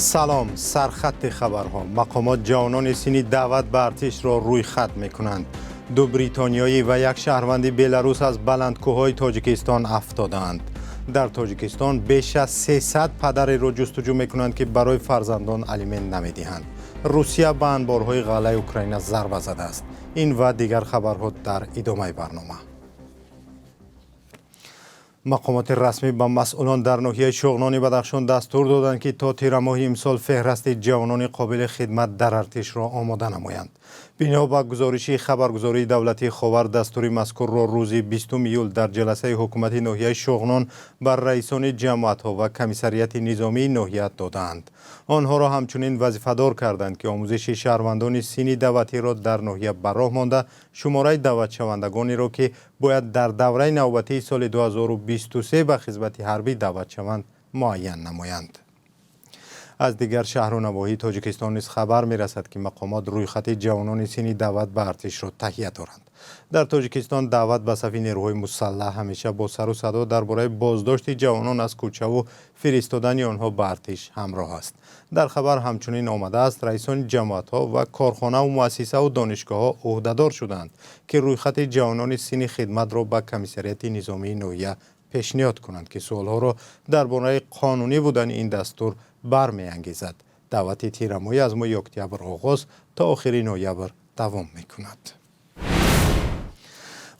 سلام، سرخط خبرها. مقامات جوانان صینی دعوت به ارتش را روی خط میکنند. دو بریتانیایی و یک شهروند بلاروس از بلندکوهای تاجیکستان افتادند. در تاجیکستان بیش از 300 پدر را جستجو میکنند که برای فرزندان الیمنت نمیدهند. روسیه به انبارهای غله اوکراین ضربه زده است. این و دیگر خبرها در ادامه برنامه. مقامات رسمی به مسئولان در ناحیه شغنان بدخشان دستور دادند که تا تیر ماه امسال فهرست جوانان قابل خدمت در ارتش را آماده نمایند. بنا به گزارش خبرگزاری دولتی خاور، دستور مذکور را روز 20 ایول در جلسه حکومتی ناحیه شغنان بر رئیسان جماعت‌ها و کمیسریت نظامی ناحیه دادند. آنها را همچنین وظیفه‌دار کردند که آموزش شهروندان صینی دعوتی را در ناحیه بر راه مانده، شماره دعوت شوندگانی را که باید در دوره نوبتی سال 2023 به خدمت حربی دعوت شوند معین نمایند. از دیگر شهر و نواحی تاجیکستان نیز خبر می‌رسد که مقامات روی خط جوانان صینی دعوت به ارتش را تهیه دارند. در تاجیکستان دعوت به صف نیروهای مسلح همیشه با سر و صدا درباره بازداشت جوانان از کوچه و فرستادن آنها به ارتش همراه است. در خبر همچنین آمده است رئیسان جماعت‌ها و کارخانه و مؤسسه و دانشگاه‌ها عهده‌دار شدند که روی خط جوانان صینی خدمت را به کمیسریت نظامی ناحیه پیشنهاد کنند که سوالها را درباره قانونی بودن این دستور برمی‌انگیزد. دعوت تیرمایی از ماه اکتبر آغاز تا آخر نوامبر دوام می‌کند.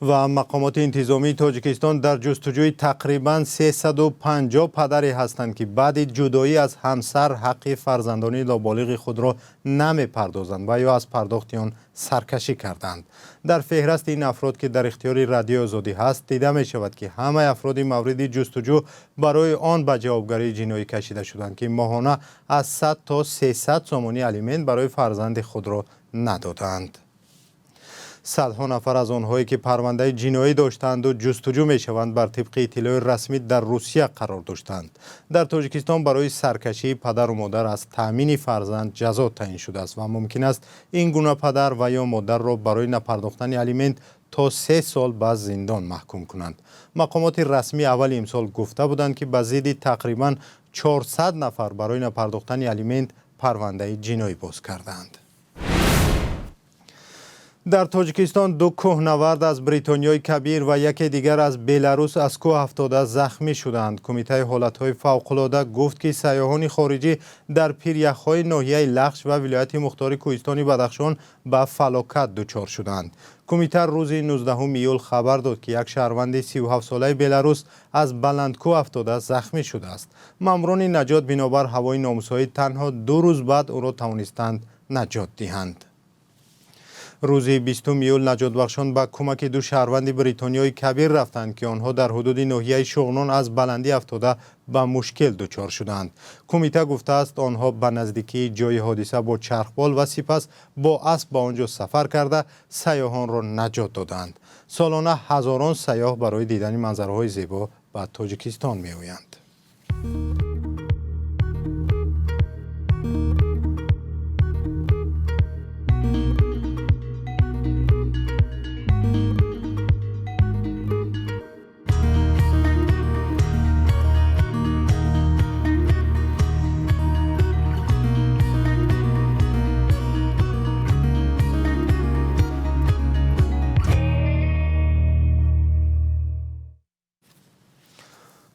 و مقامات انتظامی تاجیکستان در جستجوی تقریباً 350 پدری هستند که بعد جدایی از همسر حق فرزندانی نابالغ خود را نمی‌پردازند و یا از پرداخت آن سرکشی کردند. در فهرست این افراد که در اختیار رادیو آزادی هست دیده می شود که همه افراد مورد جستجو برای آن به جوابگری جنایی کشیده شدند که ماهانه از 100 تا 300 سومانی الیمنت برای فرزند خود را ندادند. صدها نفر از آنهایی که پرونده جنایی داشتند و جستجو می شوند بر طبق اطلاع رسمی در روسیه قرار داشتند. در تاجیکستان برای سرکشی پدر و مادر از تأمین فرزند جزا تعیین شده است و ممکن است این گونه پدر و یا مادر را برای نپرداختن الیمنت تا 3 سال به زندان محکوم کنند. مقامات رسمی اول امسال گفته بودند که به ضد تقریباً 400 نفر برای نپرداختن الیمنت پرونده جنایی باز کردند. در تاجیکستان دو کوهنورد از بریتانیای کبیر و یک دیگر از بلاروس از کوه افتاده زخمی شدند. کمیته حالتهای فوق‌العاده گفت که سیاحان خارجی در پیریخ‌های ناحیه لخش و ولایت مختار کوهستانی بدخشان به فلاکت دچار شدند. کمیته روز 19 ایول خبر داد که یک شهروند 37 ساله بلاروس از بلندکوه افتاده زخمی شده است. ماموران نجات بنابر هوای ناموس‌های تنها 2 روز بعد او را توانستند نجات دهند. روز 20 ایول نجات بخشان به کمک دو شهروند بریتانیای کبیر رفتند که آنها در حدود ناحیه شغنان از بلندی افتاده به مشکل دچار شدند. کمیته گفته است آنها به نزدیکی جای حادثه با چرخبال و سپس با اسب به آنجا سفر کرده سیاحان را نجات دادند. سالانه هزاران سیاح برای دیدن منظره‌های زیبا به تاجیکستان می‌آیند.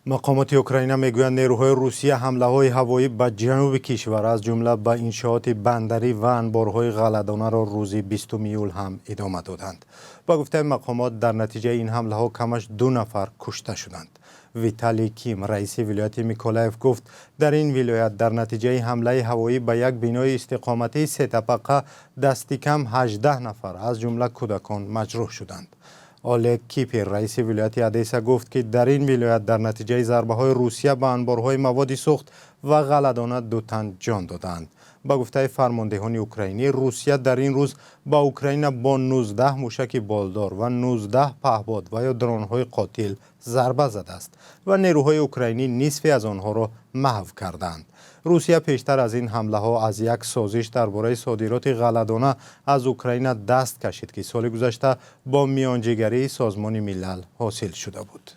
مقامات اوکراین میگویند نیروهای روسیه حمله‌های هوایی به جنوب کشور از جمله به انشاءات بندری و انبارهای غله‌دانه را روز 20 ایول هم ادامه دادند. با گفته مقامات در نتیجه این حمله‌ها کمش 2 نفر کشته شدند. ویتالی کیم رئیس ولایت میکولایف گفت در این ولایت در نتیجه حمله هوایی به یک بنای استقامتی 3 طبقه دست کم 18 نفر از جمله کودکان مجروح شدند. اولگ کیپر رئیس ولایت ادیسا گفت که در این ولایت در نتیجه ضربه‌های روسیه به انبارهای مواد سوخت و غله‌دانه 2 تن جان دادند. با گفته فرماندهان اوکراینی روسیه در این روز با اوکراین با 19 موشک بالدار و 19 پهپاد و یا درون‌های قاتل ضربه زده است و نیروهای اوکراینی نصف از آنها را محو کردند. روسیه پیشتر از این حمله ها از یک سازش درباره صادرات غله‌دانه از اوکراین دست کشید که سال گذشته با میانجیگری سازمان ملل حاصل شده بود.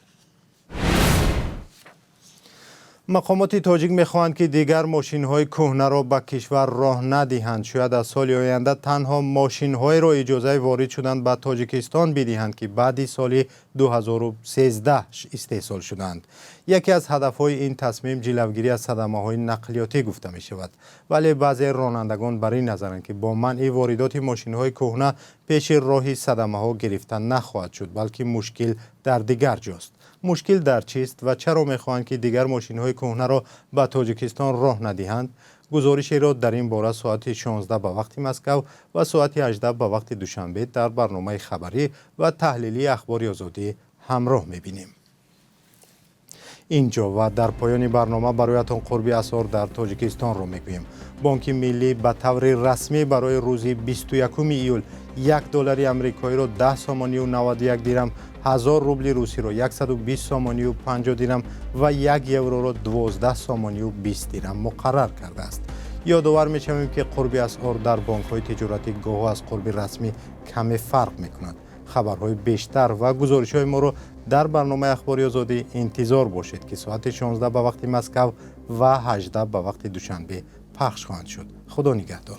مقامات تاجیک میخواهند که دیگر ماشین های کهنه را به کشور راه ندهند. شاید از سال آینده تنها ماشین های را اجازه وارد شدن به تاجیکستان بدهند که بعد سال 2013 استحصال شدند. یکی از هدف های این تصمیم جلوگیری از صدمه های نقلیاتی گفته می شود. ولی بعضی رانندگان بر این نظرند که با منع واردات ماشین های کهنه پیش راه صدمه ها گرفتن نخواهد شد، بلکه مشکل در دیگر جاست. مشکل در چیست و چرا میخواهند که دیگر ماشین های کهنه را به تاجیکستان راه ندهند؟ گزارشی را در این باره ساعت 16 به وقت مسکو و ساعت 18 به وقت دوشنبه در برنامه خبری و تحلیلی اخبار آزادی همراه میبینیم. اینجا و در پایان برنامه برایتان قرب اسعار در تاجیکستان را میگوییم. بانک ملی به طور رسمی برای روز 21 ایول $1 آمریکایی را 10 سامانی و 91 درم، 1000 روبل روسی را 120 سامانی و 50 درم و 1 یورو را 12 سامانی و 20 درم مقرر کرده است. یادآور می‌شویم که قرب اسعار در بانک‌های تجارتی گاه از قرب رسمی کمی فرق می‌کند. خبرهای بیشتر و گزارش‌های ما را در برنامه اخبار آزادی انتظار باشید که ساعت 16 به وقت مسکو و 18 به وقت دوشنبه پخش خواهند شد. خدا نگهدار.